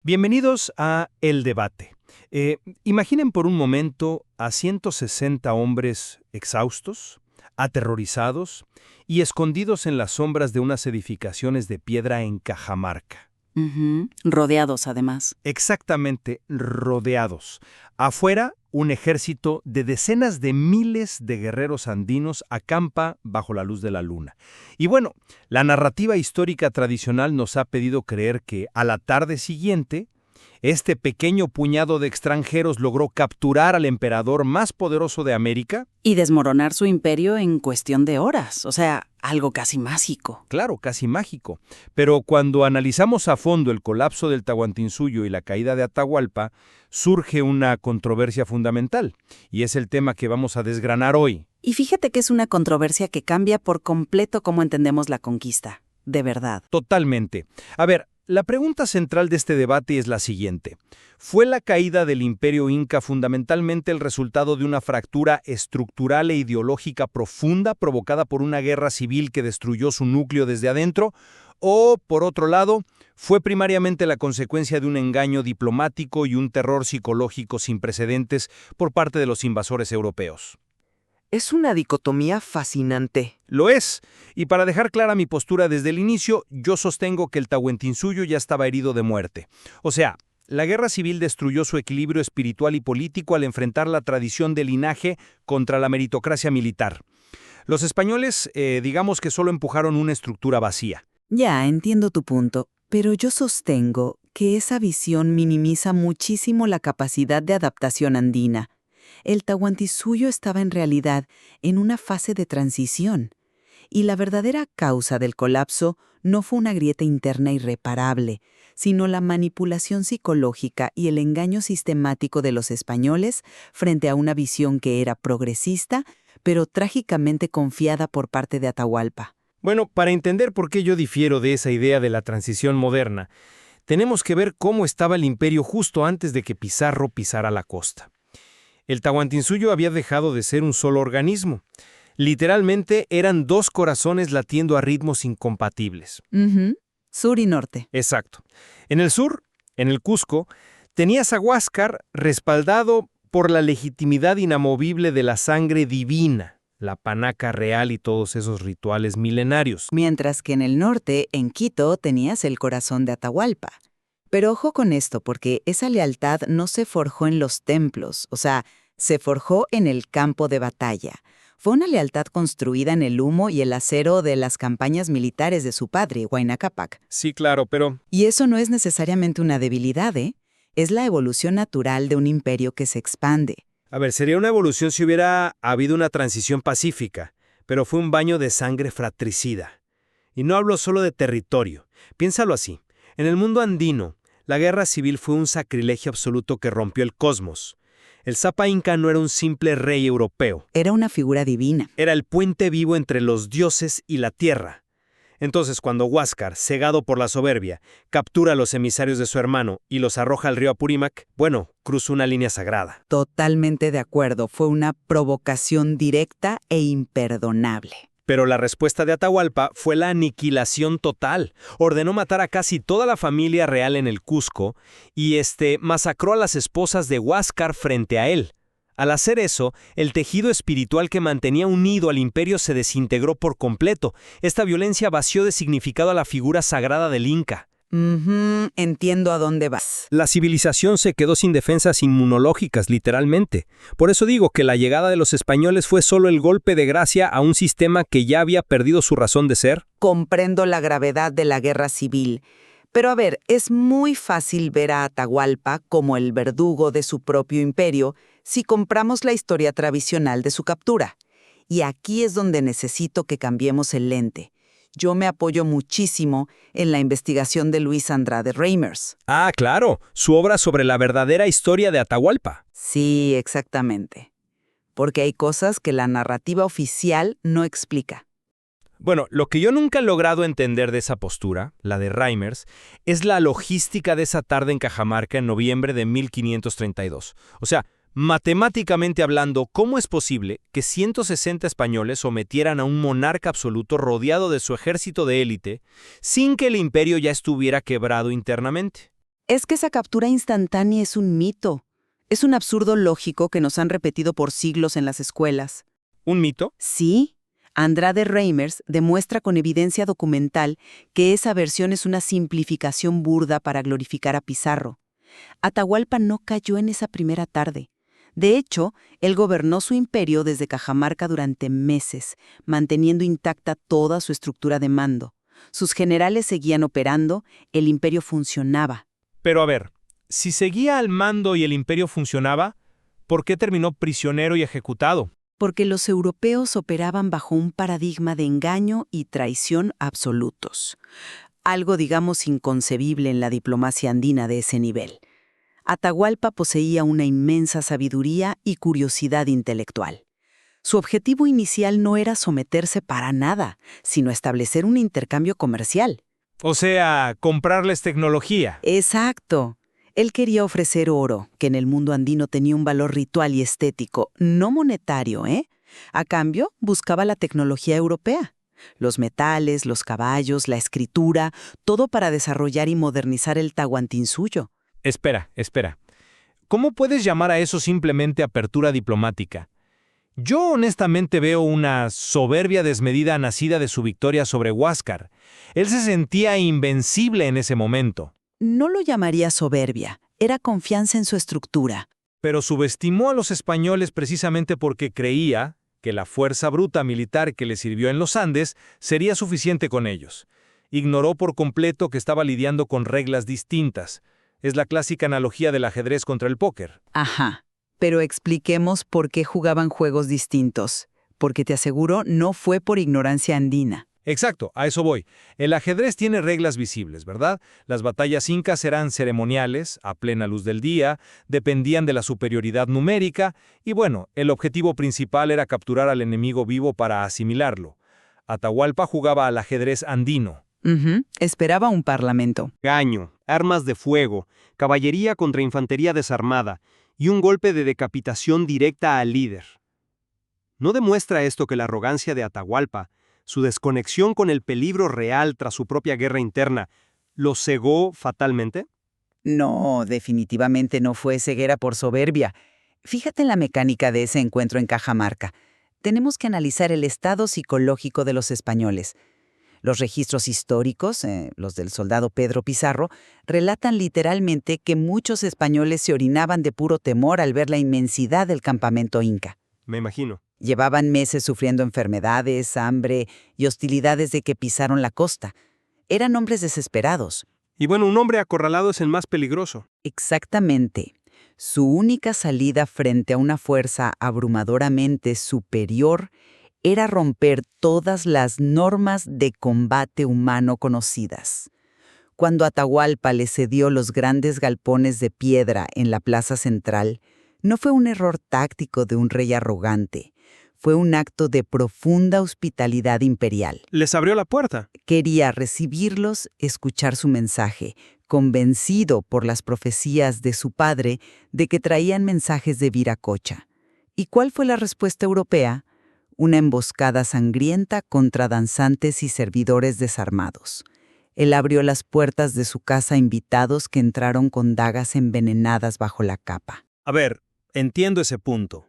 Bienvenidos a El Debate. Imaginen por un momento a 160 hombres exhaustos, aterrorizados y escondidos en las sombras de unas edificaciones de piedra en Cajamarca. Rodeados, además. Exactamente, rodeados. Afuera, un ejército de decenas de miles de guerreros andinos acampa bajo la luz de la luna. Y bueno, la narrativa histórica tradicional nos ha pedido creer que a la tarde siguiente, este pequeño puñado de extranjeros logró capturar al emperador más poderoso de América. Y desmoronar su imperio en cuestión de horas, o sea, algo casi mágico. Claro, casi mágico. Pero cuando analizamos a fondo el colapso del Tahuantinsuyo y la caída de Atahualpa, surge una controversia fundamental, y es el tema que vamos a desgranar hoy. Y fíjate que es una controversia que cambia por completo cómo entendemos la conquista, de verdad. Totalmente. A ver, la pregunta central de este debate es la siguiente. ¿Fue la caída del Imperio Inca fundamentalmente el resultado de una fractura estructural e ideológica profunda provocada por una guerra civil que destruyó su núcleo desde adentro? ¿O, por otro lado, fue primariamente la consecuencia de un engaño diplomático y un terror psicológico sin precedentes por parte de los invasores europeos? Es una dicotomía fascinante. Lo es, y para dejar clara mi postura desde el inicio, yo sostengo que el Tahuantinsuyo ya estaba herido de muerte. O sea, la guerra civil destruyó su equilibrio espiritual y político al enfrentar la tradición de linaje contra la meritocracia militar. Los españoles, digamos que solo empujaron una estructura vacía. Ya, entiendo tu punto, pero yo sostengo que esa visión minimiza muchísimo la capacidad de adaptación andina. El Tahuantinsuyo estaba en realidad en una fase de transición, y la verdadera causa del colapso no fue una grieta interna irreparable, sino la manipulación psicológica y el engaño sistemático de los españoles frente a una visión que era progresista, pero trágicamente confiada por parte de Atahualpa. Bueno, para entender por qué yo difiero de esa idea de la transición moderna, tenemos que ver cómo estaba el imperio justo antes de que Pizarro pisara la costa. El Tahuantinsuyo había dejado de ser un solo organismo. Literalmente eran dos corazones latiendo a ritmos incompatibles. Sur y norte. Exacto. En el sur, en el Cusco, tenías a Huáscar respaldado por la legitimidad inamovible de la sangre divina, la panaca real y todos esos rituales milenarios. Mientras que en el norte, en Quito, tenías el corazón de Atahualpa. Pero ojo con esto, porque esa lealtad no se forjó en los templos, o sea, se forjó en el campo de batalla. Fue una lealtad construida en el humo y el acero de las campañas militares de su padre, Huayna Cápac. Sí, claro, pero... Y eso no es necesariamente una debilidad, ¿eh? Es la evolución natural de un imperio que se expande. A ver, sería una evolución si hubiera habido una transición pacífica, pero fue un baño de sangre fratricida. Y no hablo solo de territorio. Piénsalo así. En el mundo andino, la guerra civil fue un sacrilegio absoluto que rompió el cosmos. El Zapa Inca no era un simple rey europeo. Era una figura divina. Era el puente vivo entre los dioses y la tierra. Entonces, cuando Huáscar, cegado por la soberbia, captura a los emisarios de su hermano y los arroja al río Apurímac, bueno, cruzó una línea sagrada. Totalmente de acuerdo. Fue una provocación directa e imperdonable. Pero la respuesta de Atahualpa fue la aniquilación total. Ordenó matar a casi toda la familia real en el Cusco y masacró a las esposas de Huáscar frente a él. Al hacer eso, el tejido espiritual que mantenía unido al imperio se desintegró por completo. Esta violencia vació de significado a la figura sagrada del Inca. Entiendo a dónde vas. La civilización se quedó sin defensas inmunológicas, literalmente. Por eso digo que la llegada de los españoles fue solo el golpe de gracia a un sistema que ya había perdido su razón de ser. Comprendo la gravedad de la guerra civil. Pero a ver, es muy fácil ver a Atahualpa como el verdugo de su propio imperio si compramos la historia tradicional de su captura. Y aquí es donde necesito que cambiemos el lente. Yo me apoyo muchísimo en la investigación de Luis Andrade Reimers. Ah, claro, su obra sobre la verdadera historia de Atahualpa. Sí, exactamente. Porque hay cosas que la narrativa oficial no explica. Bueno, lo que yo nunca he logrado entender de esa postura, la de Reimers, es la logística de esa tarde en Cajamarca en noviembre de 1532. O sea, matemáticamente hablando, ¿cómo es posible que 160 españoles sometieran a un monarca absoluto rodeado de su ejército de élite sin que el imperio ya estuviera quebrado internamente? Es que esa captura instantánea es un mito. Es un absurdo lógico que nos han repetido por siglos en las escuelas. ¿Un mito? Sí, Andrade Reimers demuestra con evidencia documental que esa versión es una simplificación burda para glorificar a Pizarro. Atahualpa no cayó en esa primera tarde. De hecho, él gobernó su imperio desde Cajamarca durante meses, manteniendo intacta toda su estructura de mando. Sus generales seguían operando, el imperio funcionaba. Pero a ver, si seguía al mando y el imperio funcionaba, ¿por qué terminó prisionero y ejecutado? Porque los europeos operaban bajo un paradigma de engaño y traición absolutos. Algo, digamos, inconcebible en la diplomacia andina de ese nivel. Atahualpa poseía una inmensa sabiduría y curiosidad intelectual. Su objetivo inicial no era someterse para nada, sino establecer un intercambio comercial. O sea, comprarles tecnología. Exacto. Él quería ofrecer oro, que en el mundo andino tenía un valor ritual y estético, no monetario, ¿eh? A cambio, buscaba la tecnología europea. Los metales, los caballos, la escritura, todo para desarrollar y modernizar el Tahuantinsuyo. Espera. ¿Cómo puedes llamar a eso simplemente apertura diplomática? Yo honestamente veo una soberbia desmedida nacida de su victoria sobre Huáscar. Él se sentía invencible en ese momento. No lo llamaría soberbia, era confianza en su estructura. Pero subestimó a los españoles precisamente porque creía que la fuerza bruta militar que le sirvió en los Andes sería suficiente con ellos. Ignoró por completo que estaba lidiando con reglas distintas. Es la clásica analogía del ajedrez contra el póker. Ajá, pero expliquemos por qué jugaban juegos distintos. Porque te aseguro, no fue por ignorancia andina. Exacto, a eso voy. El ajedrez tiene reglas visibles, ¿verdad? Las batallas incas eran ceremoniales, a plena luz del día, dependían de la superioridad numérica y bueno, el objetivo principal era capturar al enemigo vivo para asimilarlo. Atahualpa jugaba al ajedrez andino. Esperaba un parlamento. Gaño, armas de fuego, caballería contra infantería desarmada y un golpe de decapitación directa al líder. ¿No demuestra esto que la arrogancia de Atahualpa, su desconexión con el peligro real tras su propia guerra interna, lo cegó fatalmente? No, definitivamente no fue ceguera por soberbia. Fíjate en la mecánica de ese encuentro en Cajamarca. Tenemos que analizar el estado psicológico de los españoles. Los registros históricos, los del soldado Pedro Pizarro, relatan literalmente que muchos españoles se orinaban de puro temor al ver la inmensidad del campamento inca. Me imagino. Llevaban meses sufriendo enfermedades, hambre y hostilidades de que pisaron la costa. Eran hombres desesperados. Y bueno, un hombre acorralado es el más peligroso. Exactamente. Su única salida frente a una fuerza abrumadoramente superior era romper todas las normas de combate humano conocidas. Cuando Atahualpa le cedió los grandes galpones de piedra en la plaza central, no fue un error táctico de un rey arrogante, fue un acto de profunda hospitalidad imperial. Les abrió la puerta. Quería recibirlos, escuchar su mensaje, convencido por las profecías de su padre de que traían mensajes de Viracocha. ¿Y cuál fue la respuesta europea? Una emboscada sangrienta contra danzantes y servidores desarmados. Él abrió las puertas de su casa a invitados que entraron con dagas envenenadas bajo la capa. A ver, entiendo ese punto.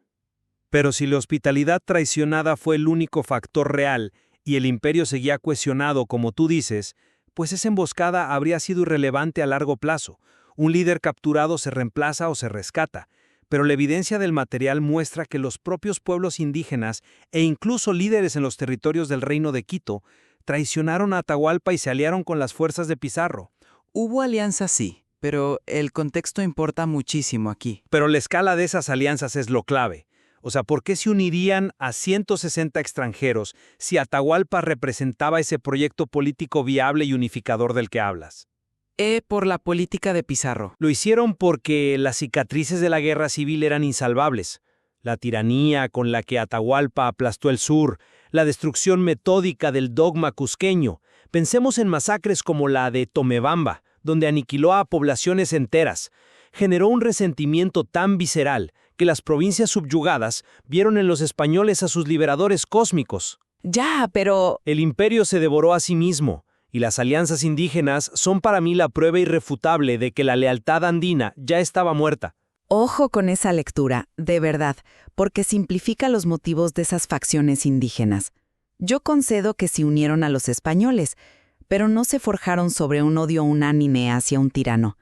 Pero si la hospitalidad traicionada fue el único factor real y el imperio seguía cohesionado como tú dices, pues esa emboscada habría sido irrelevante a largo plazo. Un líder capturado se reemplaza o se rescata. Pero la evidencia del material muestra que los propios pueblos indígenas e incluso líderes en los territorios del Reino de Quito traicionaron a Atahualpa y se aliaron con las fuerzas de Pizarro. Hubo alianzas, sí, pero el contexto importa muchísimo aquí. Pero la escala de esas alianzas es lo clave. O sea, ¿por qué se unirían a 160 extranjeros si Atahualpa representaba ese proyecto político viable y unificador del que hablas? Por la política de Pizarro. Lo hicieron porque las cicatrices de la guerra civil eran insalvables. La tiranía con la que Atahualpa aplastó el sur, la destrucción metódica del dogma cusqueño. Pensemos en masacres como la de Tomebamba, donde aniquiló a poblaciones enteras. Generó un resentimiento tan visceral que las provincias subyugadas vieron en los españoles a sus liberadores cósmicos. Ya, pero... El imperio se devoró a sí mismo, Y las alianzas indígenas son para mí la prueba irrefutable de que la lealtad andina ya estaba muerta. Ojo con esa lectura, de verdad, porque simplifica los motivos de esas facciones indígenas. Yo concedo que se unieron a los españoles, pero no se forjaron sobre un odio unánime hacia un tirano.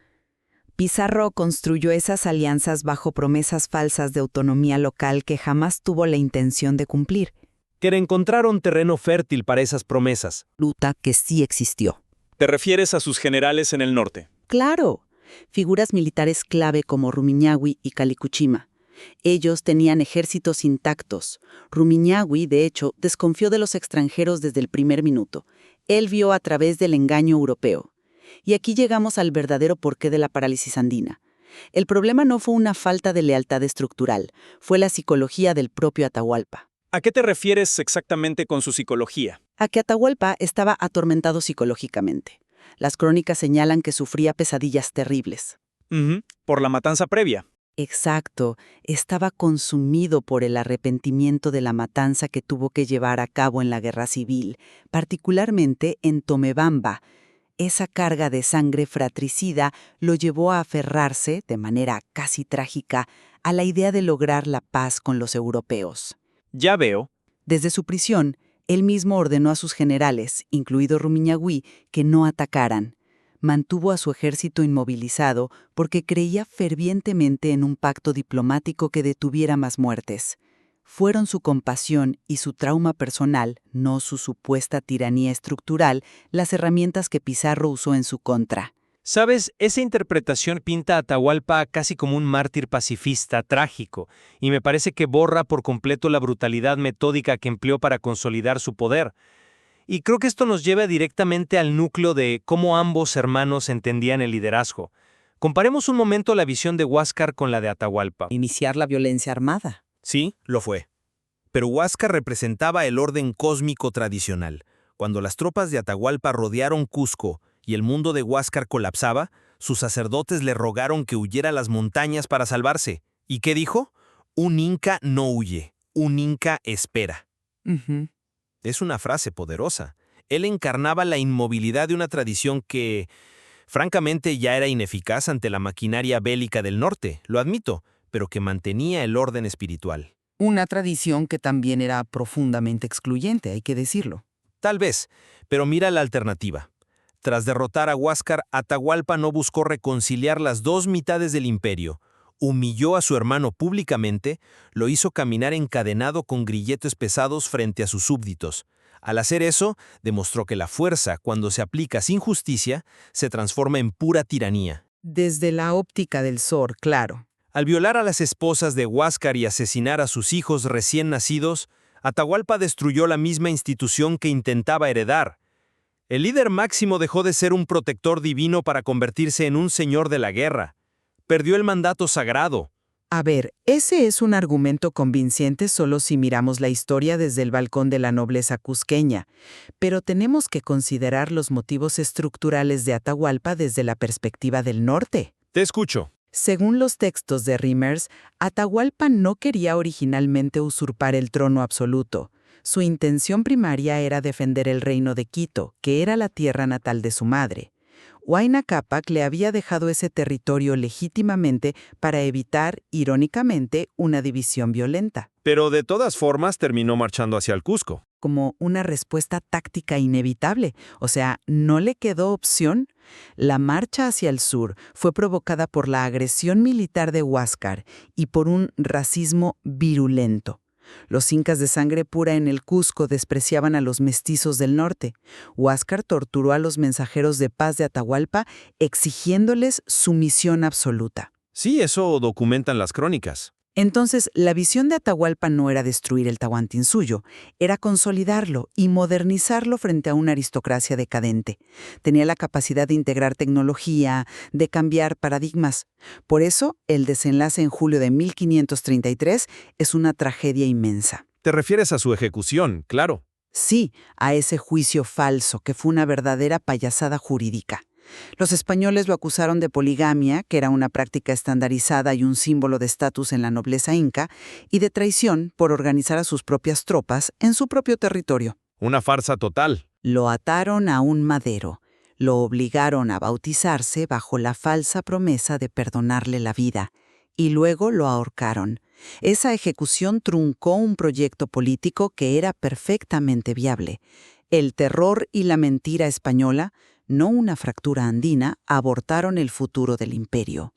Pizarro construyó esas alianzas bajo promesas falsas de autonomía local que jamás tuvo la intención de cumplir. Que encontraron terreno fértil para esas promesas. Luta que sí existió. ¿Te refieres a sus generales en el norte? Claro, figuras militares clave como Rumiñahui y Calicuchima. Ellos tenían ejércitos intactos. Rumiñahui, de hecho, desconfió de los extranjeros desde el primer minuto. Él vio a través del engaño europeo. Y aquí llegamos al verdadero porqué de la parálisis andina. El problema no fue una falta de lealtad estructural, fue la psicología del propio Atahualpa. ¿A qué te refieres exactamente con su psicología? A que Atahualpa estaba atormentado psicológicamente. Las crónicas señalan que sufría pesadillas terribles. Por la matanza previa. Exacto, estaba consumido por el arrepentimiento de la matanza que tuvo que llevar a cabo en la guerra civil, particularmente en Tomebamba. Esa carga de sangre fratricida lo llevó a aferrarse, de manera casi trágica, a la idea de lograr la paz con los europeos. Ya veo. Desde su prisión, él mismo ordenó a sus generales, incluido Rumiñahui, que no atacaran. Mantuvo a su ejército inmovilizado porque creía fervientemente en un pacto diplomático que detuviera más muertes. Fueron su compasión y su trauma personal, no su supuesta tiranía estructural, las herramientas que Pizarro usó en su contra. ¿Sabes? Esa interpretación pinta a Atahualpa casi como un mártir pacifista trágico, y me parece que borra por completo la brutalidad metódica que empleó para consolidar su poder. Y creo que esto nos lleva directamente al núcleo de cómo ambos hermanos entendían el liderazgo. Comparemos un momento la visión de Huáscar con la de Atahualpa. Iniciar la violencia armada. Sí, lo fue. Pero Huáscar representaba el orden cósmico tradicional. Cuando las tropas de Atahualpa rodearon Cusco y el mundo de Huáscar colapsaba, sus sacerdotes le rogaron que huyera a las montañas para salvarse. ¿Y qué dijo? Un inca no huye, un inca espera. Es una frase poderosa. Él encarnaba la inmovilidad de una tradición que, francamente, ya era ineficaz ante la maquinaria bélica del norte, lo admito, pero que mantenía el orden espiritual. Una tradición que también era profundamente excluyente, hay que decirlo. Tal vez, pero mira la alternativa. Tras derrotar a Huáscar, Atahualpa no buscó reconciliar las dos mitades del imperio. Humilló a su hermano públicamente, lo hizo caminar encadenado con grilletes pesados frente a sus súbditos. Al hacer eso, demostró que la fuerza, cuando se aplica sin justicia, se transforma en pura tiranía. Desde la óptica del Zor, claro. Al violar a las esposas de Huáscar y asesinar a sus hijos recién nacidos, Atahualpa destruyó la misma institución que intentaba heredar. El líder máximo dejó de ser un protector divino para convertirse en un señor de la guerra. Perdió el mandato sagrado. A ver, ese es un argumento convincente solo si miramos la historia desde el balcón de la nobleza cusqueña, pero tenemos que considerar los motivos estructurales de Atahualpa desde la perspectiva del norte. Te escucho. Según los textos de Reimers, Atahualpa no quería originalmente usurpar el trono absoluto. Su intención primaria era defender el reino de Quito, que era la tierra natal de su madre. Huayna Cápac le había dejado ese territorio legítimamente para evitar, irónicamente, una división violenta. Pero de todas formas terminó marchando hacia el Cusco. Como una respuesta táctica inevitable, o sea, no le quedó opción. La marcha hacia el sur fue provocada por la agresión militar de Huáscar y por un racismo virulento. Los incas de sangre pura en el Cusco despreciaban a los mestizos del norte. Huáscar torturó a los mensajeros de paz de Atahualpa exigiéndoles sumisión absoluta. Sí, eso documentan las crónicas. Entonces, la visión de Atahualpa no era destruir el Tahuantinsuyo, era consolidarlo y modernizarlo frente a una aristocracia decadente. Tenía la capacidad de integrar tecnología, de cambiar paradigmas. Por eso, el desenlace en julio de 1533 es una tragedia inmensa. Te refieres a su ejecución, claro. Sí, a ese juicio falso, que fue una verdadera payasada jurídica. Los españoles lo acusaron de poligamia, que era una práctica estandarizada y un símbolo de estatus en la nobleza inca, y de traición por organizar a sus propias tropas en su propio territorio. Una farsa total. Lo ataron a un madero, lo obligaron a bautizarse bajo la falsa promesa de perdonarle la vida, y luego lo ahorcaron. Esa ejecución truncó un proyecto político que era perfectamente viable. El terror y la mentira española, no una fractura andina, abortaron el futuro del imperio.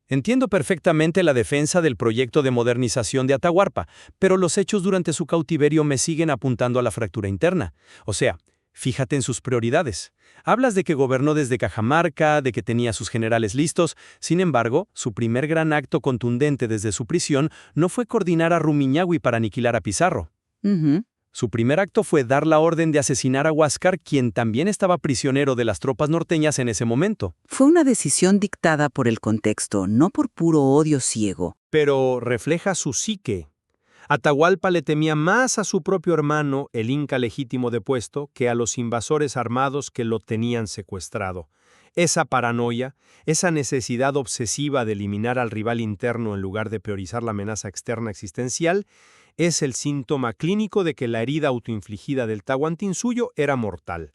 Entiendo perfectamente la defensa del proyecto de modernización de Atahualpa, pero los hechos durante su cautiverio me siguen apuntando a la fractura interna. O sea, fíjate en sus prioridades. Hablas de que gobernó desde Cajamarca, de que tenía sus generales listos. Sin embargo, su primer gran acto contundente desde su prisión no fue coordinar a Rumiñahui para aniquilar a Pizarro. Ujú. Su primer acto fue dar la orden de asesinar a Huáscar, quien también estaba prisionero de las tropas norteñas en ese momento. Fue una decisión dictada por el contexto, no por puro odio ciego. Pero refleja su psique. Atahualpa le temía más a su propio hermano, el inca legítimo depuesto, que a los invasores armados que lo tenían secuestrado. Esa paranoia, esa necesidad obsesiva de eliminar al rival interno en lugar de priorizar la amenaza externa existencial, es el síntoma clínico de que la herida autoinfligida del Tahuantinsuyo era mortal.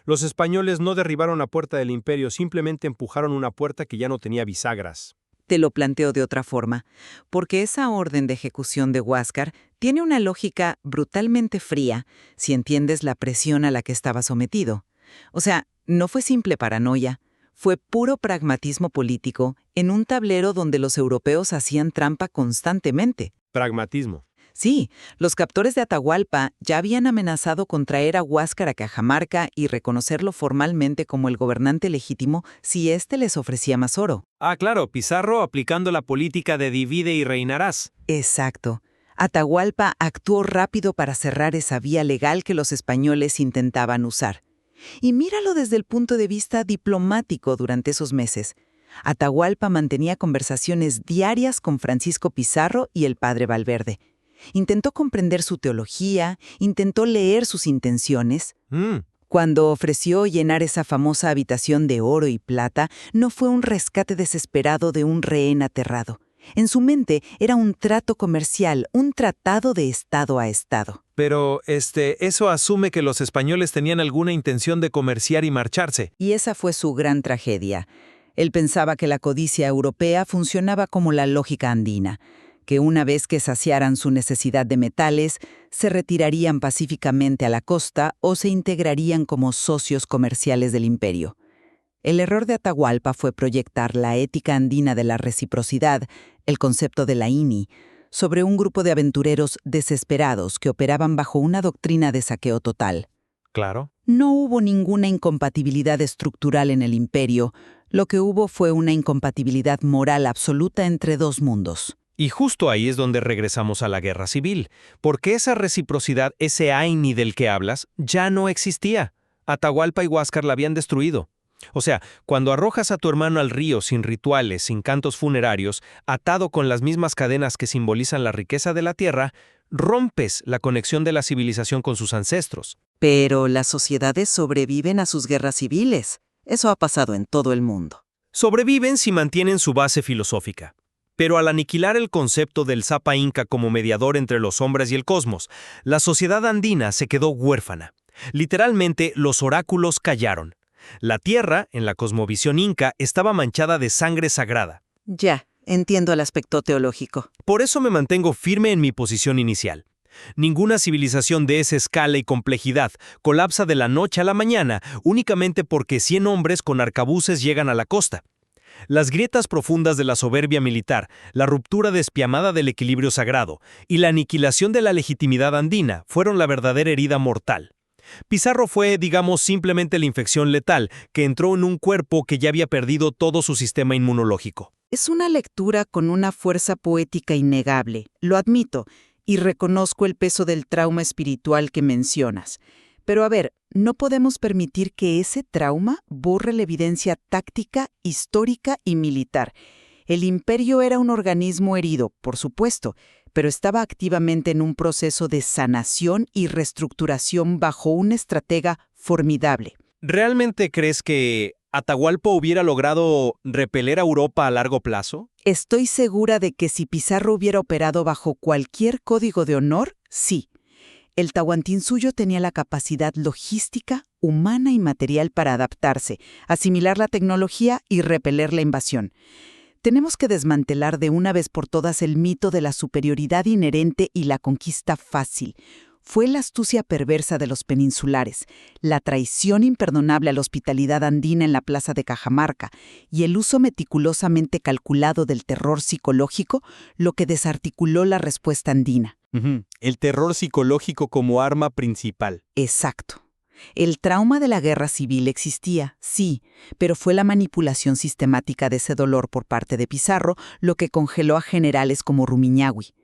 Los españoles no derribaron la puerta del imperio, simplemente empujaron una puerta que ya no tenía bisagras. Te lo planteo de otra forma, porque esa orden de ejecución de Huáscar tiene una lógica brutalmente fría si entiendes la presión a la que estaba sometido. O sea, no fue simple paranoia, fue puro pragmatismo político en un tablero donde los europeos hacían trampa constantemente. Pragmatismo. Sí, los captores de Atahualpa ya habían amenazado con traer a Huáscar a Cajamarca y reconocerlo formalmente como el gobernante legítimo si éste les ofrecía más oro. Ah, claro, Pizarro aplicando la política de divide y reinarás. Exacto. Atahualpa actuó rápido para cerrar esa vía legal que los españoles intentaban usar. Y míralo desde el punto de vista diplomático durante esos meses. Atahualpa mantenía conversaciones diarias con Francisco Pizarro y el padre Valverde. Intentó comprender su teología, intentó leer sus intenciones. Cuando ofreció llenar esa famosa habitación de oro y plata, no fue un rescate desesperado de un rehén aterrado. En su mente era un trato comercial, un tratado de estado a estado. Pero, eso asume que los españoles tenían alguna intención de comerciar y marcharse. Y esa fue su gran tragedia. Él pensaba que la codicia europea funcionaba como la lógica andina, que una vez que saciaran su necesidad de metales, se retirarían pacíficamente a la costa o se integrarían como socios comerciales del imperio. El error de Atahualpa fue proyectar la ética andina de la reciprocidad, el concepto de la INI, sobre un grupo de aventureros desesperados que operaban bajo una doctrina de saqueo total. Claro. No hubo ninguna incompatibilidad estructural en el imperio, lo que hubo fue una incompatibilidad moral absoluta entre dos mundos. Y justo ahí es donde regresamos a la guerra civil, porque esa reciprocidad, ese AINI del que hablas, ya no existía. Atahualpa y Huáscar la habían destruido. O sea, cuando arrojas a tu hermano al río sin rituales, sin cantos funerarios, atado con las mismas cadenas que simbolizan la riqueza de la tierra, rompes la conexión de la civilización con sus ancestros. Pero las sociedades sobreviven a sus guerras civiles. Eso ha pasado en todo el mundo. Sobreviven si mantienen su base filosófica. Pero al aniquilar el concepto del Zapa Inca como mediador entre los hombres y el cosmos, la sociedad andina se quedó huérfana. Literalmente, los oráculos callaron. La tierra, en la cosmovisión inca, estaba manchada de sangre sagrada. Ya, entiendo el aspecto teológico. Por eso me mantengo firme en mi posición inicial. Ninguna civilización de esa escala y complejidad colapsa de la noche a la mañana únicamente porque 100 hombres con arcabuces llegan a la costa. Las grietas profundas de la soberbia militar, la ruptura despiamada del equilibrio sagrado y la aniquilación de la legitimidad andina fueron la verdadera herida mortal. Pizarro fue, digamos, simplemente la infección letal que entró en un cuerpo que ya había perdido todo su sistema inmunológico. Es una lectura con una fuerza poética innegable, lo admito, y reconozco el peso del trauma espiritual que mencionas. Pero a ver, no podemos permitir que ese trauma borre la evidencia táctica, histórica y militar. El imperio era un organismo herido, por supuesto, pero estaba activamente en un proceso de sanación y reestructuración bajo un estratega formidable. ¿Realmente crees que Atahualpa hubiera logrado repeler a Europa a largo plazo? Estoy segura de que si Pizarro hubiera operado bajo cualquier código de honor, sí. El Tahuantinsuyo tenía la capacidad logística, humana y material para adaptarse, asimilar la tecnología y repeler la invasión. Tenemos que desmantelar de una vez por todas el mito de la superioridad inherente y la conquista fácil. Fue la astucia perversa de los peninsulares, la traición imperdonable a la hospitalidad andina en la plaza de Cajamarca y el uso meticulosamente calculado del terror psicológico lo que desarticuló la respuesta andina. El terror psicológico como arma principal. Exacto. El trauma de la guerra civil existía, sí, pero fue la manipulación sistemática de ese dolor por parte de Pizarro lo que congeló a generales como Rumiñahui.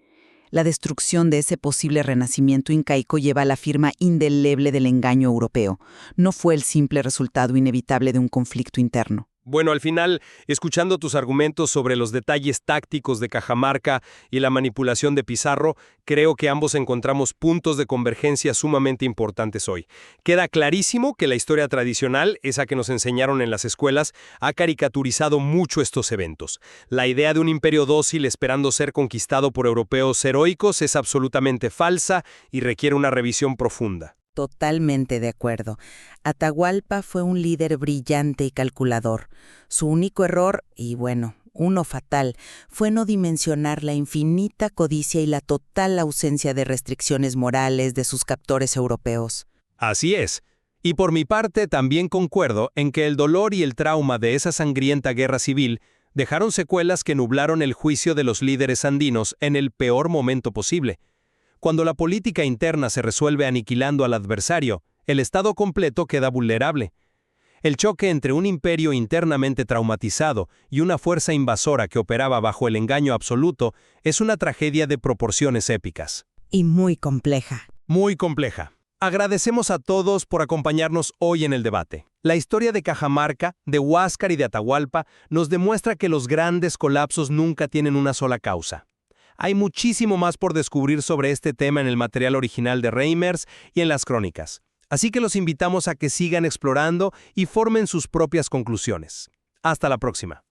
La destrucción de ese posible renacimiento incaico lleva a la firma indeleble del engaño europeo. No fue el simple resultado inevitable de un conflicto interno. Bueno, al final, escuchando tus argumentos sobre los detalles tácticos de Cajamarca y la manipulación de Pizarro, creo que ambos encontramos puntos de convergencia sumamente importantes hoy. Queda clarísimo que la historia tradicional, esa que nos enseñaron en las escuelas, ha caricaturizado mucho estos eventos. La idea de un imperio dócil esperando ser conquistado por europeos heroicos es absolutamente falsa y requiere una revisión profunda. Totalmente de acuerdo. Atahualpa fue un líder brillante y calculador. Su único error, y bueno, uno fatal, fue no dimensionar la infinita codicia y la total ausencia de restricciones morales de sus captores europeos. Así es. Y por mi parte también concuerdo en que el dolor y el trauma de esa sangrienta guerra civil dejaron secuelas que nublaron el juicio de los líderes andinos en el peor momento posible. Cuando la política interna se resuelve aniquilando al adversario, el Estado completo queda vulnerable. El choque entre un imperio internamente traumatizado y una fuerza invasora que operaba bajo el engaño absoluto es una tragedia de proporciones épicas. Y muy compleja. Muy compleja. Agradecemos a todos por acompañarnos hoy en el debate. La historia de Cajamarca, de Huáscar y de Atahualpa nos demuestra que los grandes colapsos nunca tienen una sola causa. Hay muchísimo más por descubrir sobre este tema en el material original de Reimers y en las crónicas. Así que los invitamos a que sigan explorando y formen sus propias conclusiones. Hasta la próxima.